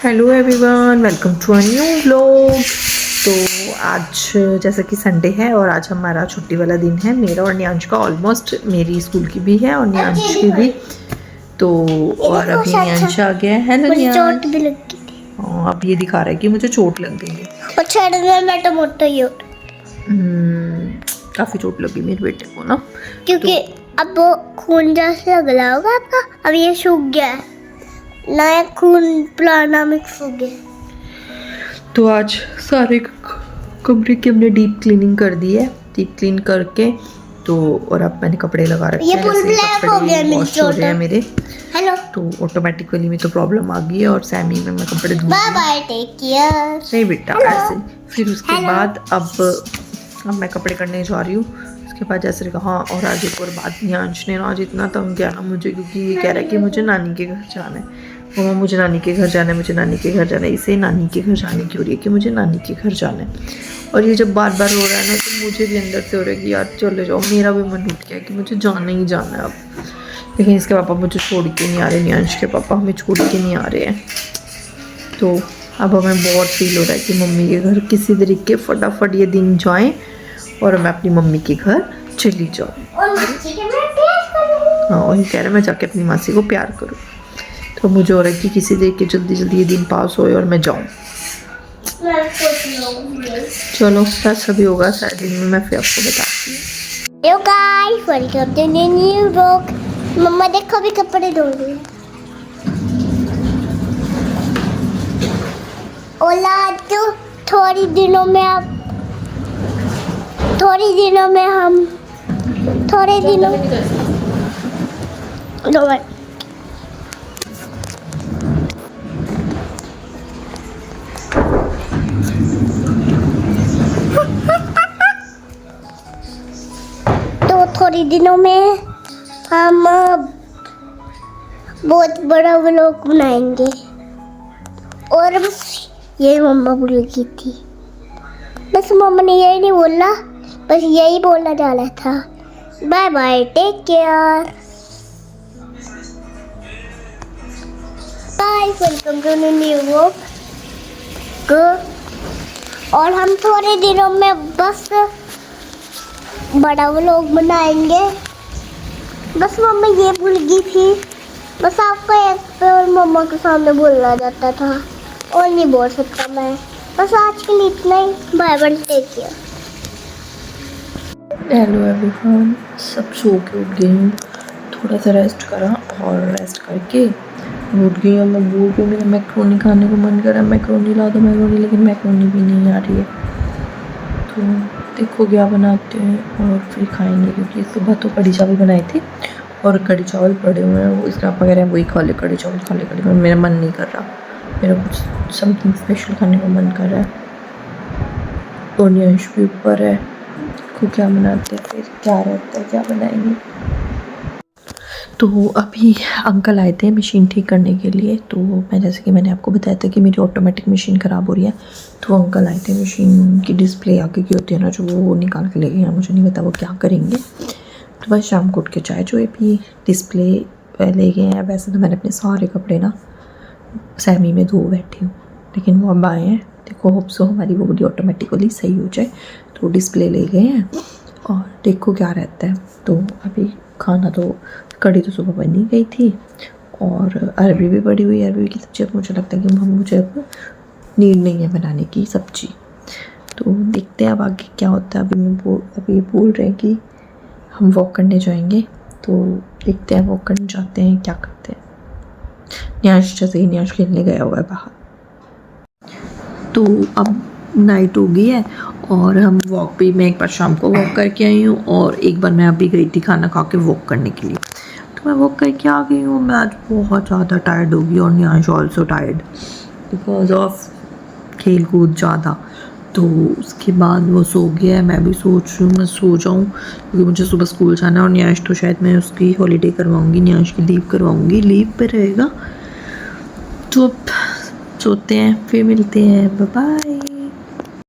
Hello everyone, welcome to a new vlog. तो आज जैसा कि संडे है और आज हमारा छुट्टी वाला दिन है, मेरा और न्यांश का। ऑलमोस्ट मेरी स्कूल की भी है और न्यांश की भी। तो और अभी न्यांश आ गया है ना, चोट भी लग गई थी। अब ये दिखा रहा है कि मुझे चोट लग गई है और छड़ने में तो मोटा ही हो काफ़ी चोट लगी मेरे बेटे को ना, क्योंकि अब वो खून जैसे लग रहा होगा आपका। अब ये सूख गया है, नया खून पुराना मिक्स हो गया। तो आज सारे कमरे की हमने डीप क्लीनिंग कर दी है, डीप क्लीन करके। तो और अब मैंने कपड़े लगा रखे हैं, ये फुल ब्लैक हो गया वॉश हो रहे हैं मेरे। हेलो, तो ऑटोमेटिकली में तो प्रॉब्लम आ गई है और सैमी में मैं कपड़े धो बाय बाय, टेक केयर। नहीं बेटा ऐसे। फिर उसके बाद अब मैं कपड़े करने जा रही हूँ। उसके बाद जैसे कहा और आज एक और बात, न्यांश ने आज इतना तंग किया ना मुझे, क्योंकि ये कह रहा है कि मुझे नानी के घर जाना है। वो मुझे नानी के घर जाना है, मुझे नानी के घर जाना है। इसे नानी के घर जाने की हो रही है कि मुझे नानी के घर जाना है। और ये जब बार बार हो रहा है ना, तो मुझे भी अंदर से हो रहा है कि यार चले जाओ। मेरा भी मन उठ गया कि मुझे जाना ही जाना है अब। लेकिन इसके पापा मुझे छोड़ के नहीं आ रहे, न्यांश के पापा हमें छोड़ के नहीं आ रहे हैं। तो अब हमें बहुत फील हो रहा है कि मम्मी के घर किसी तरीके फटाफट ये दिन जाएं और मैं अपनी मम्मी के घर चली जाऊँ। हाँ, वही कह रहे मैं जाके अपनी मासी को प्यार करूँ। तो मुझे हो रहा है कि किसी तरीके जल्दी जल्दी ये दिन पास होए और मैं जाऊँ। चलो बस अभी होगा शायद दिन में, मैं फिर आपको बताती हूँ। Hello guys, welcome to new vlog. मम्मा देखो भी कपड़े धो रही है। औलाद तो थोड़ी दिनों में थोड़ी दिनों में हम बहुत बड़ा व्लॉग बनाएंगे। और यही मम्मा बोल रही थी, बस मम्मा ने यही नहीं बोला, बस यही बोलना जा रहा था। Bye bye, take care, bye, welcome to new vlog. और हम थोड़े दिनों में बस बड़ा व्लॉग बनाएंगे। बस मम्मा ये भूल गई थी, बस आपको एक पे और मम्मा के सामने बोलना जाता था और नहीं बोल सकता मैं। बस आज के लिए इतना ही, bye bye, take care. Hello everyone, सब सो के उठ गई हूँ, थोड़ा सा रेस्ट करा और रेस्ट करके उठ गई हूँ। मैं भूल गई, मेरा मैक्रोनी खाने को मन कर रहा है। मैक्रोनी ला दो मैक्रोनी, लेकिन मैक्रोनी भी नहीं आ रही है। तो देखो क्या बनाते हैं और फिर खाएंगे, क्योंकि सुबह तो कढ़ी चावल बनाए थे और कढ़ी चावल पड़े हुए हैं। वो इसका वगैरह वही खा ले, कढ़ी चावल खा ले। मेरा मन नहीं कर रहा, मेरा कुछ समथिंग स्पेशल खाने का मन कर रहा है। और न्यांश भी ऊपर है, को क्या बनाते हैं, फिर क्या रहता है, क्या बनाएंगे। तो अभी अंकल आए थे मशीन ठीक करने के लिए। तो मैं जैसे कि मैंने आपको बताया था कि मेरी ऑटोमेटिक मशीन ख़राब हो रही है। तो अंकल आए थे, मशीन की डिस्प्ले आगे की होती है ना, जो वो निकाल के ले गए हैं। मुझे नहीं पता वो क्या करेंगे। तो बस शाम को उठ के चाय जो भी डिस्प्ले ले गए हैं। वैसे तो मैंने अपने सारे कपड़े ना सैमी में धो बैठी हूँ, लेकिन वो अब आए हैं। देखो होप सो हमारी वो बड़ी ऑटोमेटिकली सही हो जाए। तो डिस्प्ले ले गए हैं और देखो क्या रहता है। तो अभी खाना तो कढ़ी तो सुबह बनी गई थी और अरबी भी पड़ी हुई है। अरबी की सब्ज़ी अब मुझे लगता है कि मुझे अब नीड नहीं है बनाने की सब्ज़ी। तो देखते हैं अब आगे क्या होता है। अभी बोल रहे हैं कि हम वॉक करने जाएंगे, तो देखते हैं वॉक करने जाते हैं, क्या करते हैं। न्यांश जैसे ही न्यांश खेलने गया हुआ है बाहर। तो अब नाइट हो गई है और हम वॉक पे, मैं एक बार शाम को वॉक करके आई हूँ और एक बार मैं अभी गई थी खाना खा के वॉक करने के लिए। तो मैं वॉक करके आ गई हूँ। मैं आज बहुत ज़्यादा टायर्ड हो गई और न्यांश ऑल्सो टायर्ड बिकॉज ऑफ खेल कूद ज़्यादा। तो उसके बाद वो सो गया है। मैं भी सोच रही हूँ मैं सो जाऊँ, क्योंकि मुझे सुबह स्कूल जाना है। और न्यांश तो शायद मैं उसकी हॉलीडे करवाऊँगी, न्यांश की लीव करवाऊँगी, लीव पे रहेगा। तो अब सोते हैं, फिर मिलते हैं, बाय बाय।